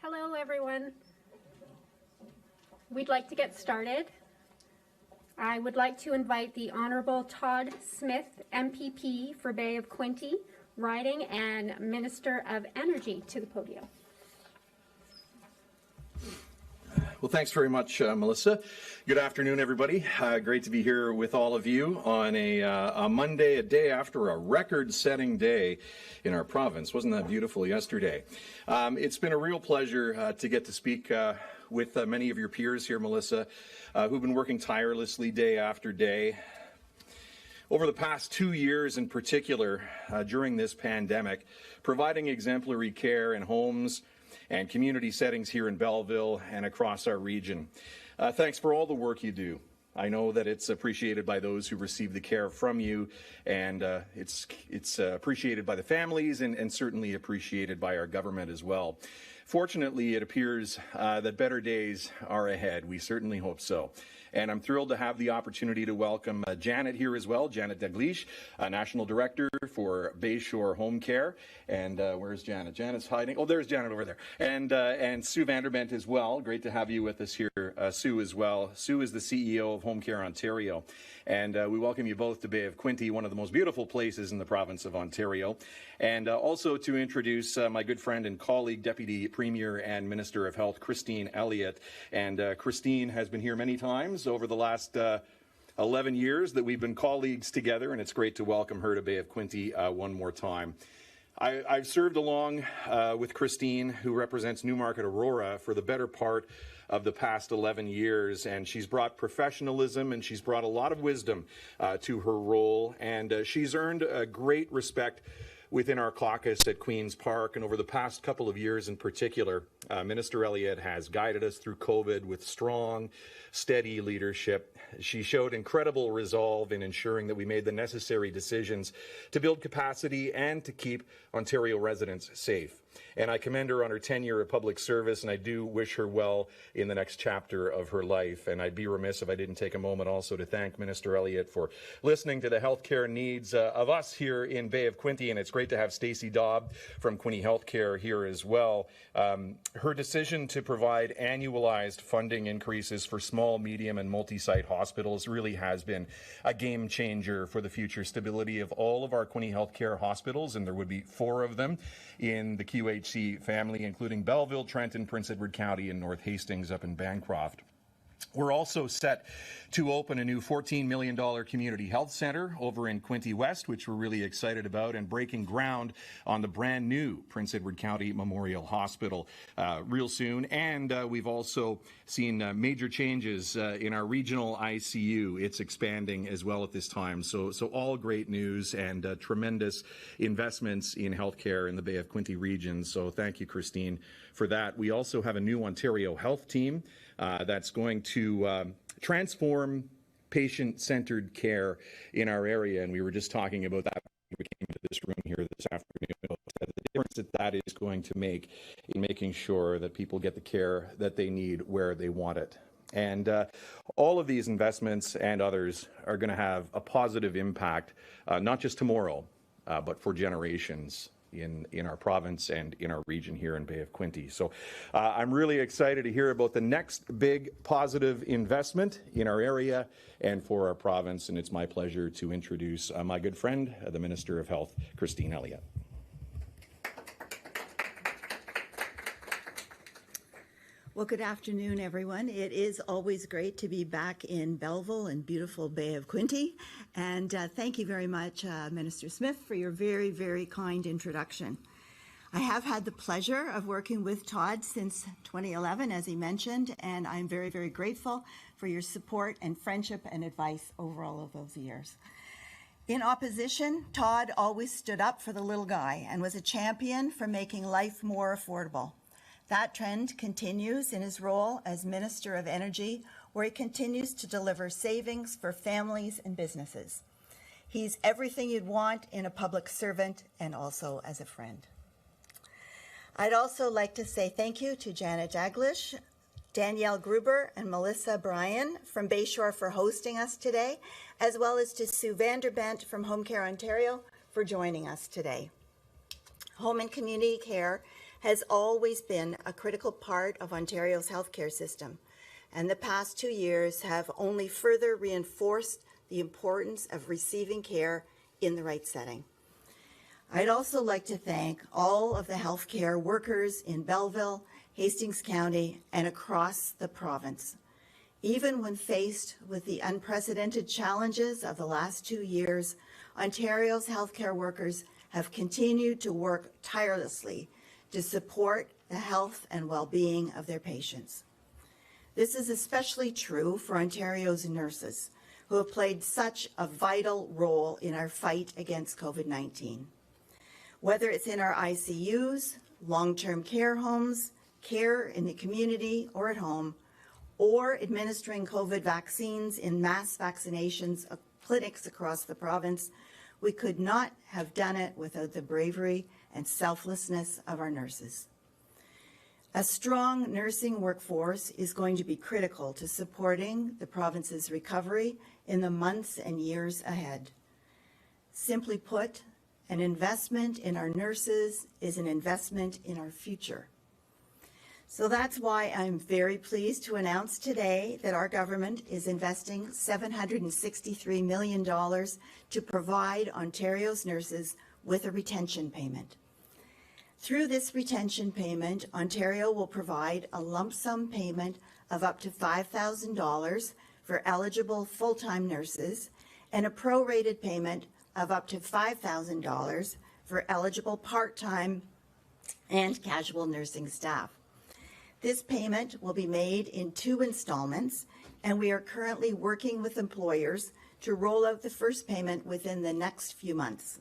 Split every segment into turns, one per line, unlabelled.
Hello, everyone. We'd like to get started. I would like to invite the Honourable Todd Smith, MPP for Bay of Quinte, riding, and Minister of Energy to the podium.
Well, thanks very much, Melissa. Good afternoon, everybody. Great to be here with all of you on a Monday, a day after a record-setting day in our province. Wasn't that beautiful yesterday? It's been a real pleasure to get to speak with many of your peers here, Melissa, who've been working tirelessly day after day. Over the past 2 years in particular, during this pandemic, providing exemplary care in homes and community settings here in Belleville and across our region. Thanks for all the work you do. I know that it's appreciated by those who receive the care from you, and it's appreciated by the families and certainly appreciated by our government as well. Fortunately, it appears that better days are ahead. We certainly hope so. And I'm thrilled to have the opportunity to welcome Janet here as well, Janet Dalglish, National Director for Bayshore Home Care. And where's Janet? Janet's hiding. Oh, there's Janet over there. And Sue VanderBent as well. Great to have you with us here, Sue as well. Sue is the CEO of Home Care Ontario. And we welcome you both to Bay of Quinte, one of the most beautiful places in the province of Ontario. And also to introduce my good friend and colleague, Deputy Premier and Minister of Health, Christine Elliott. And Christine has been here many times over the last 11 years that we've been colleagues together, and it's great to welcome her to Bay of Quinte one more time. I've served along with Christine, who represents Newmarket Aurora, for the better part of the past 11 years, and she's brought professionalism and she's brought a lot of wisdom to her role, and she's earned a great respect within our caucus at Queen's Park. And over the past couple of years in particular, Minister Elliott has guided us through COVID with strong, steady leadership. She showed incredible resolve in ensuring that we made the necessary decisions to build capacity and to keep Ontario residents safe. And I commend her on her tenure of public service, and I do wish her well in the next chapter of her life. And I'd be remiss if I didn't take a moment also to thank Minister Elliott for listening to the healthcare needs of us here in Bay of Quinte. And it's great to have Stacey Dobb from Quinte Healthcare here as well. Her decision to provide annualized funding increases for small, medium, and multi-site hospitals really has been a game changer for the future stability of all of our Quinte Healthcare hospitals, and there would be 4 of them in the QHC family, including Belleville, Trenton, Prince Edward County, and North Hastings up in Bancroft. We're also set to open a new $14 million community health center over in Quinte West, which we're really excited about, and breaking ground on the brand new Prince Edward County Memorial Hospital real soon. And we've also seen major changes in our regional ICU. It's expanding as well at this time. So all great news and tremendous investments in healthcare in the Bay of Quinte region. So thank you, Christine, for that. We also have a new Ontario health team that's going to transform patient-centered care in our area, and we were just talking about that when we came to this room here this afternoon, about the difference that is going to make in making sure that people get the care that they need where they want it. And all of these investments and others are going to have a positive impact, not just tomorrow, but for generations in our province and in our region here in Bay of Quinte. So I'm really excited to hear about the next big positive investment in our area and for our province, and it's my pleasure to introduce my good friend, the Minister of Health, Christine Elliott.
Well, good afternoon, everyone. It is always great to be back in Belleville and beautiful Bay of Quinte. And thank you very much, Minister Smith, for your very, very kind introduction. I have had the pleasure of working with Todd since 2011, as he mentioned, and I'm very, very grateful for your support and friendship and advice over all of those years. In opposition, Todd always stood up for the little guy and was a champion for making life more affordable. That trend continues in his role as Minister of Energy, where he continues to deliver savings for families and businesses. He's everything you'd want in a public servant and also as a friend. I'd also like to say thank you to Janet Dalglish, Danielle Gruber, and Melissa Bryan from Bayshore for hosting us today, as well as to Sue VanderBent from Home Care Ontario for joining us today. Home and community care has always been a critical part of Ontario's healthcare system, and the past 2 years have only further reinforced the importance of receiving care in the right setting. I'd also like to thank all of the healthcare workers in Belleville, Hastings County, and across the province. Even when faced with the unprecedented challenges of the last 2 years, Ontario's healthcare workers have continued to work tirelessly to support the health and well-being of their patients. This is especially true for Ontario's nurses, who have played such a vital role in our fight against COVID-19. Whether it's in our ICUs, long-term care homes, care in the community or at home, or administering COVID vaccines in mass vaccinations clinics across the province, we could not have done it without the bravery and selflessness of our nurses. A strong nursing workforce is going to be critical to supporting the province's recovery in the months and years ahead. Simply put, an investment in our nurses is an investment in our future. So that's why I'm very pleased to announce today that our government is investing $763 million to provide Ontario's nurses with a retention payment. Through this retention payment, Ontario will provide a lump sum payment of up to $5,000 for eligible full-time nurses and a prorated payment of up to $5,000 for eligible part-time and casual nursing staff. This payment will be made in 2 installments, and we are currently working with employers to roll out the first payment within the next few months.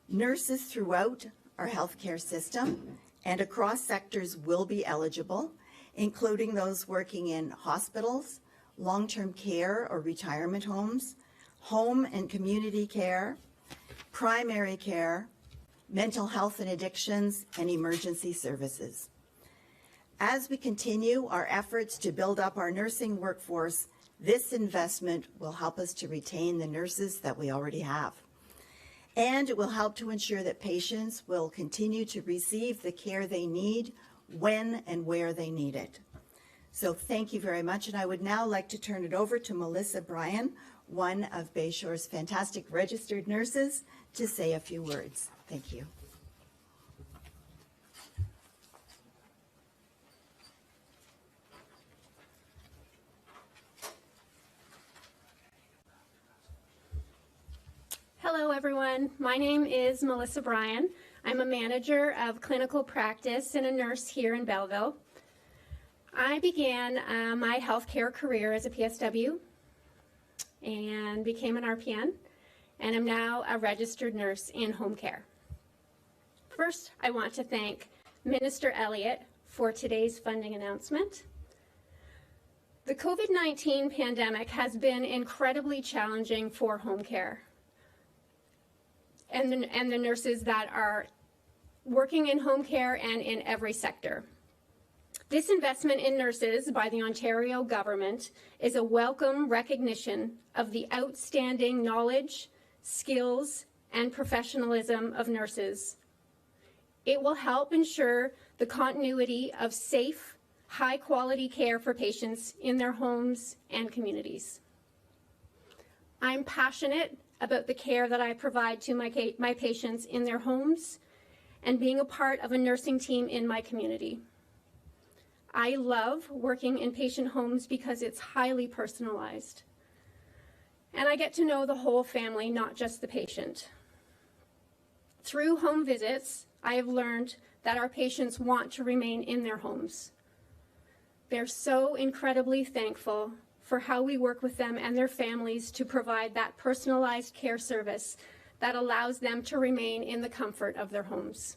Nurses throughout our healthcare system and across sectors will be eligible, including those working in hospitals, long-term care or retirement homes, home and community care, primary care, mental health and addictions, and emergency services. As we continue our efforts to build up our nursing workforce, this investment will help us to retain the nurses that we already have. And it will help to ensure that patients will continue to receive the care they need when and where they need it. So thank you very much. And I would now like to turn it over to Melissa Bryan, one of Bayshore's fantastic registered nurses, to say a few words. Thank you.
Hello, everyone. My name is Melissa Bryan. I'm a manager of clinical practice and a nurse here in Belleville. I began my healthcare career as a PSW and became an RPN, and I'm now a registered nurse in home care. First, I want to thank Minister Elliott for today's funding announcement. The COVID-19 pandemic has been incredibly challenging for home care and the nurses that are working in home care and in every sector. This investment in nurses by the Ontario government is a welcome recognition of the outstanding knowledge, skills, and professionalism of nurses. It will help ensure the continuity of safe, high-quality care for patients in their homes and communities. I'm passionate about the care that I provide to my patients in their homes and being a part of a nursing team in my community. I love working in patient homes because it's highly personalized. And I get to know the whole family, not just the patient. Through home visits, I have learned that our patients want to remain in their homes. They're so incredibly thankful for how we work with them and their families to provide that personalized care service that allows them to remain in the comfort of their homes.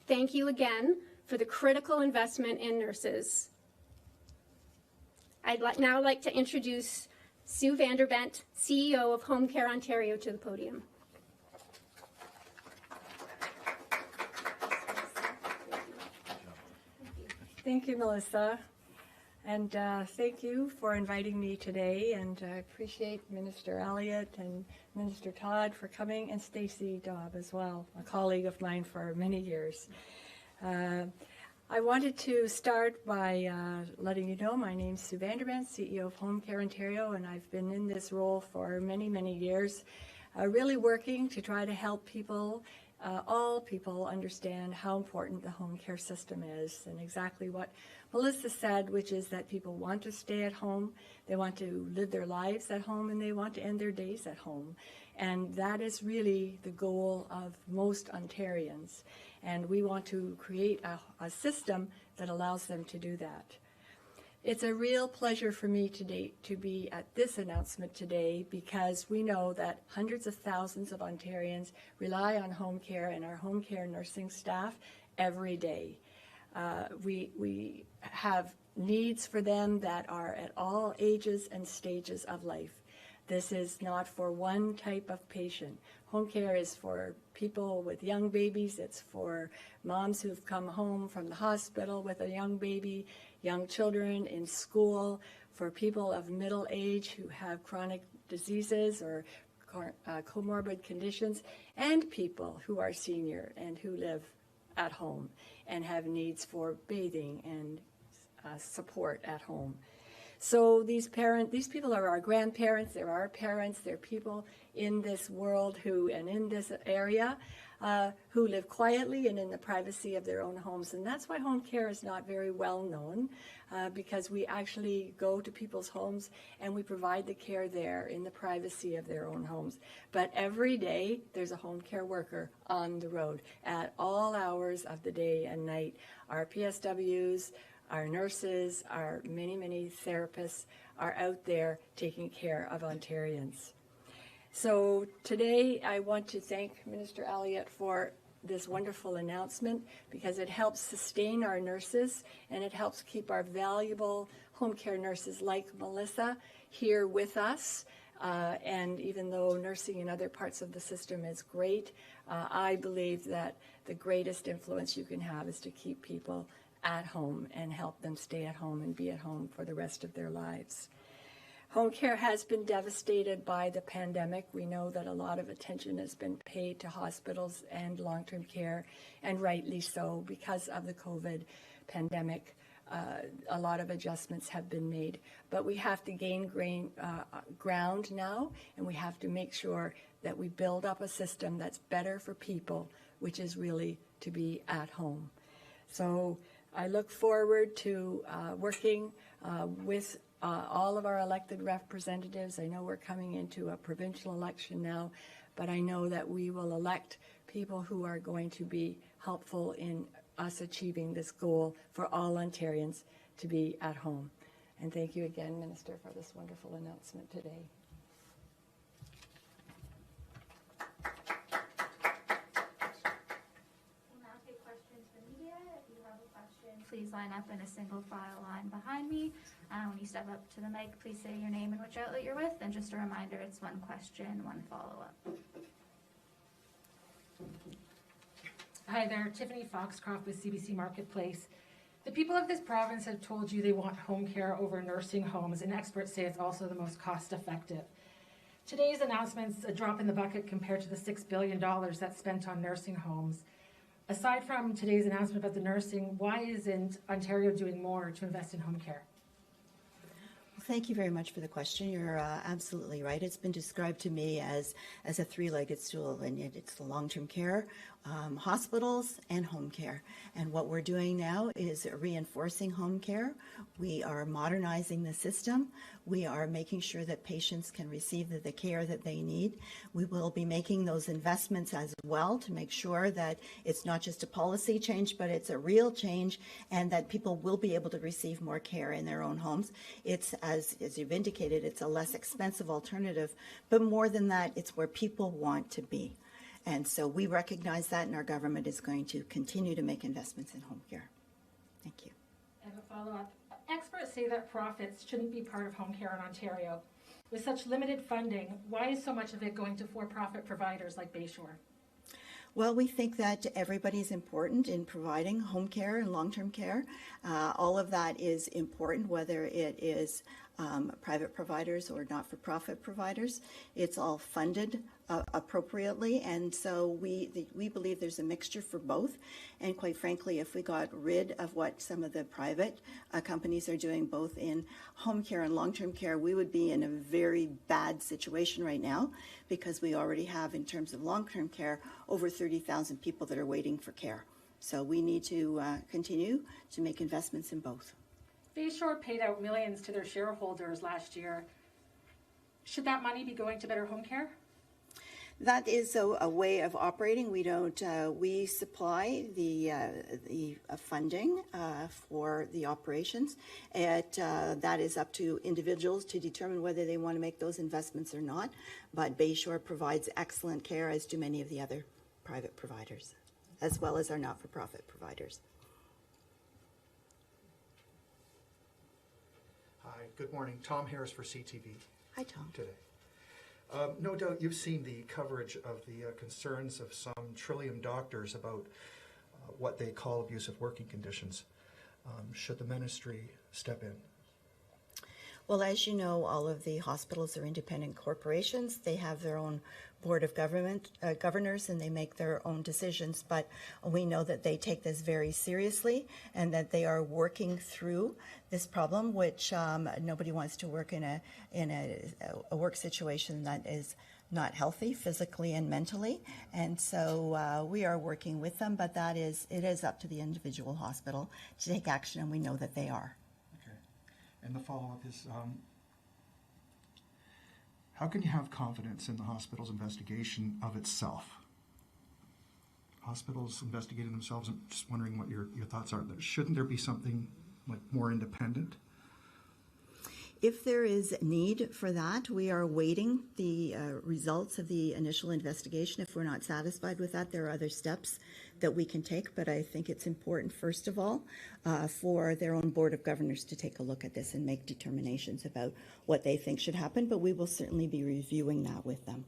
Thank you again for the critical investment in nurses. I'd now like to introduce Sue VanderBent, CEO of Home Care Ontario, to the podium.
Thank you, Melissa. And thank you for inviting me today, and I appreciate Minister Elliott and Minister Todd for coming, and Stacey Dobb as well, a colleague of mine for many years. I wanted to start by letting you know my name's Sue VanderBent, CEO of Home Care Ontario, and I've been in this role for many, many years, really working to try to help people, all people, understand how important the home care system is, and exactly what Melissa said, which is that people want to stay at home, they want to live their lives at home, and they want to end their days at home. And that is really the goal of most Ontarians. And we want to create a system that allows them to do that. It's a real pleasure for me today to be at this announcement today, because we know that hundreds of thousands of Ontarians rely on home care and our home care nursing staff every day. We have needs for them that are at all ages and stages of life. This is not for one type of patient. Home care is for people with young babies. It's for moms who've come home from the hospital with a young baby, young children in school, for people of middle age who have chronic diseases or comorbid conditions, and people who are senior and who live at home and have needs for bathing and support at home. So these people are our grandparents, they're our parents, they're people in this world and in this area who live quietly and in the privacy of their own homes. And that's why home care is not very well known, because we actually go to people's homes and we provide the care there in the privacy of their own homes. But every day there's a home care worker on the road at all hours of the day and night. Our PSWs, our nurses, our many, many therapists are out there taking care of Ontarians. So today I want to thank Minister Elliott for this wonderful announcement, because it helps sustain our nurses and it helps keep our valuable home care nurses like Melissa here with us. And even though nursing in other parts of the system is great, I believe that the greatest influence you can have is to keep people at home and help them stay at home and be at home for the rest of their lives. Home care has been devastated by the pandemic. We know that a lot of attention has been paid to hospitals and long-term care, and rightly so, because of the COVID pandemic. A lot of adjustments have been made, but we have to gain ground now, and we have to make sure that we build up a system that's better for people, which is really to be at home. So I look forward to working with all of our elected representatives. I know we're coming into a provincial election now, but I know that we will elect people who are going to be helpful in us achieving this goal for all Ontarians to be at home. And thank you again, Minister, for this wonderful announcement today.
Please line up in a single file line behind me. When you step up to the mic, please say your name and which outlet you're with. And just a reminder, it's one question, one follow-up.
Hi there, Tiffany Foxcroft with CBC Marketplace. The people of this province have told you they want home care over nursing homes, and experts say it's also the most cost-effective. Today's announcement's a drop in the bucket compared to the $6 billion that's spent on nursing homes. Aside from today's announcement about the nursing, why isn't Ontario doing more to invest in home care?
Thank you very much for the question. You're absolutely right. It's been described to me as a three-legged stool, and it's the long-term care, hospitals, and home care. And what we're doing now is reinforcing home care. We are modernizing the system. We are making sure that patients can receive the care that they need. We will be making those investments as well to make sure that it's not just a policy change, but it's a real change, and that people will be able to receive more care in their own homes. It's, as you've indicated, it's a less expensive alternative, but more than that, it's where people want to be. And so we recognize that, and our government is going to continue to make investments in home care. Thank you.
I have a follow-up. Experts say that profits shouldn't be part of home care in Ontario. With such limited funding, why is so much of it going to for-profit providers like Bayshore?
Well, we think that everybody is important in providing home care and long-term care. All of that is important, whether it is private providers or not-for-profit providers. It's all funded appropriately, and so we believe there's a mixture for both. And quite frankly, if we got rid of what some of the private companies are doing, both in home care and long-term care, we would be in a very bad situation right now, because we already have, in terms of long-term care, over 30,000 people that are waiting for care. So we need to continue to make investments in both.
Bayshore paid out millions to their shareholders last year. Should that money be going to better home care?
That is a way of operating. We don't. We supply the funding for the operations. That is up to individuals to determine whether they want to make those investments or not. But Bayshore provides excellent care, as do many of the other private providers, as well as our not-for-profit providers.
Hi, good morning. Tom Harris for CTV.
Hi, Tom.
Today. No doubt you've seen the coverage of the concerns of some Trillium doctors about what they call abusive working conditions. Should the ministry step in?
Well, as you know, all of the hospitals are independent corporations. They have their own board of governors, and they make their own decisions. But we know that they take this very seriously, and that they are working through this problem, which nobody wants to work in a work situation that is not healthy physically and mentally. And so we are working with them, but it is up to the individual hospital to take action, and we know that they are.
And the follow-up is, how can you have confidence in the hospital's investigation of itself? Hospitals investigating themselves, I'm just wondering what your thoughts are. Shouldn't there be something like more independent?
If there is need for that, we are awaiting the results of the initial investigation. If we're not satisfied with that, there are other steps that we can take. But I think it's important, first of all, for their own board of governors to take a look at this and make determinations about what they think should happen. But we will certainly be reviewing that with them.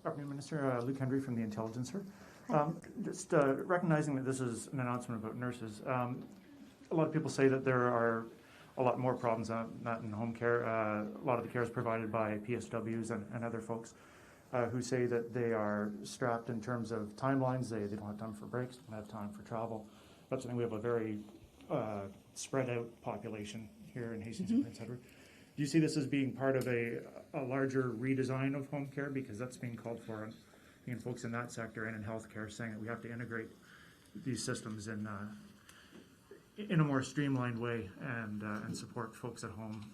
Afternoon, Minister. Luke Hendry from the Intelligencer. Just recognizing that this is an announcement about nurses, a lot of people say that there are a lot more problems not in home care. A lot of the care is provided by PSWs and other folks who say that they are strapped in terms of timelines. They don't have time for breaks, don't have time for travel. That's something we have a very spread out population here in Hastings and Prince Edward. Do you see this as being part of a larger redesign of home care? Because that's being called for in folks in that sector and in healthcare, saying that we have to integrate these systems in a more streamlined way and support folks at home,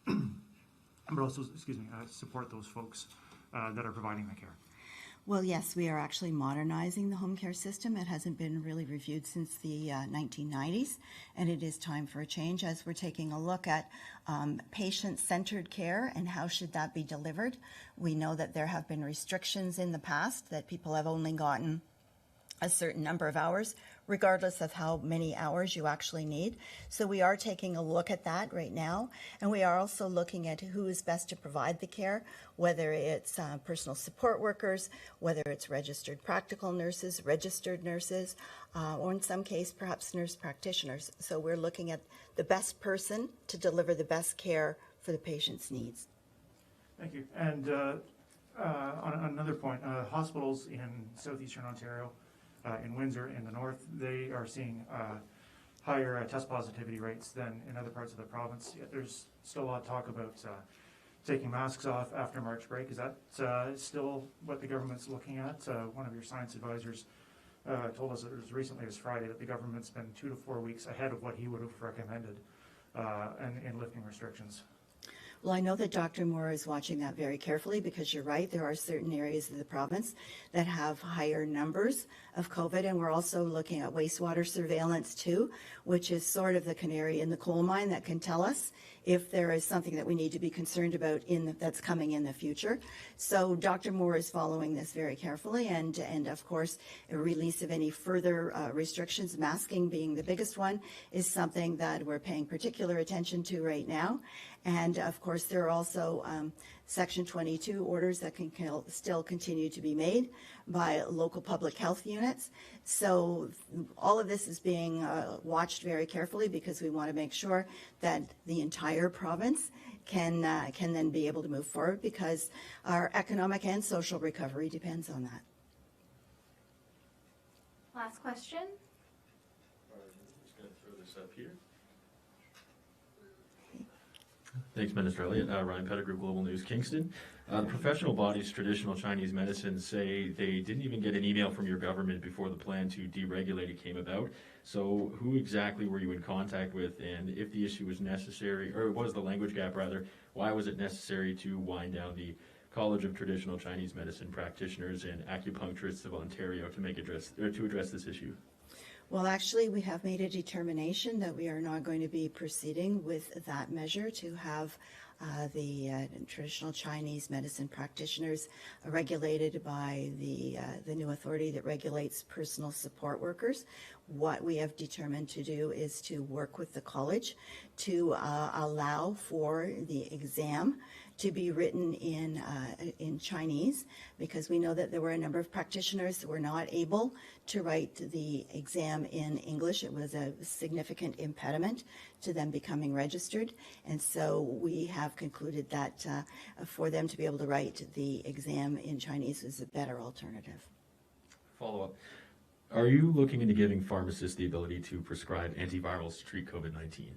but also, support those folks that are providing the care.
Well, yes, we are actually modernizing the home care system. It hasn't been really reviewed since the 1990s, and it is time for a change as we're taking a look at patient-centered care and how should that be delivered. We know that there have been restrictions in the past, that people have only gotten a certain number of hours, regardless of how many hours you actually need. So we are taking a look at that right now, and we are also looking at who is best to provide the care, whether it's personal support workers, whether it's registered practical nurses, registered nurses, or in some case, perhaps nurse practitioners. So we're looking at the best person to deliver the best care for the patient's needs.
Thank you. And on another point, hospitals in southeastern Ontario, in Windsor, in the north, they are seeing higher test positivity rates than in other parts of the province. Yet there's still a lot of talk about taking masks off after March break. Is that still what the government's looking at? One of your science advisors told us as recently as Friday that the government's been 2 to 4 weeks ahead of what he would have recommended in lifting restrictions.
Well, I know that Dr. Moore is watching that very carefully, because you're right, there are certain areas of the province that have higher numbers of COVID, and we're also looking at wastewater surveillance too, which is sort of the canary in the coal mine that can tell us if there is something that we need to be concerned about that's coming in the future. So Dr. Moore is following this very carefully, and of course, a release of any further restrictions, masking being the biggest one, is something that we're paying particular attention to right now. And of course, there are also Section 22 orders that can still continue to be made by local public health units. So all of this is being watched very carefully, because we want to make sure that the entire province can then be able to move forward, because our economic and social recovery depends on that.
Last question.
I'm just going to throw this up here. Thanks, Minister Elliott. Ryan Pettigrew, Global News, Kingston. The professional bodies, traditional Chinese medicine, say they didn't even get an email from your government before the plan to deregulate it came about. So who exactly were you in contact with, and if the issue was necessary, or was the language gap rather, why was it necessary to wind down the College of Traditional Chinese Medicine Practitioners and Acupuncturists of Ontario to address this issue?
Well, actually, we have made a determination that we are not going to be proceeding with that measure to have the traditional Chinese medicine practitioners regulated by the new authority that regulates personal support workers. What we have determined to do is to work with the college to allow for the exam to be written in Chinese, because we know that there were a number of practitioners that were not able to write the exam in English. It was a significant impediment to them becoming registered, and so we have concluded that for them to be able to write the exam in Chinese was a better alternative.
Follow-up. Are you looking into giving pharmacists the ability to prescribe antivirals to treat COVID-19?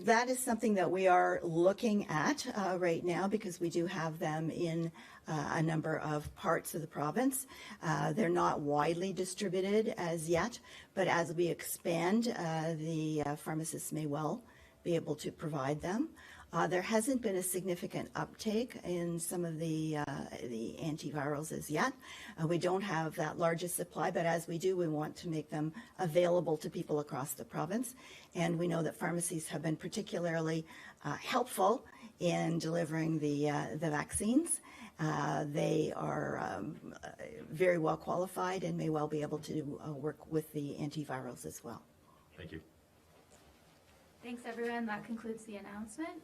That is something that we are looking at right now, because we do have them in a number of parts of the province. They're not widely distributed as yet, but as we expand, the pharmacists may well be able to provide them. There hasn't been a significant uptake in some of the antivirals as yet. We don't have that largest supply, but as we do, we want to make them available to people across the province. And we know that pharmacies have been particularly helpful in delivering the vaccines. They are very well qualified and may well be able to work with the antivirals as well.
Thank you.
Thanks, everyone. That concludes the announcement.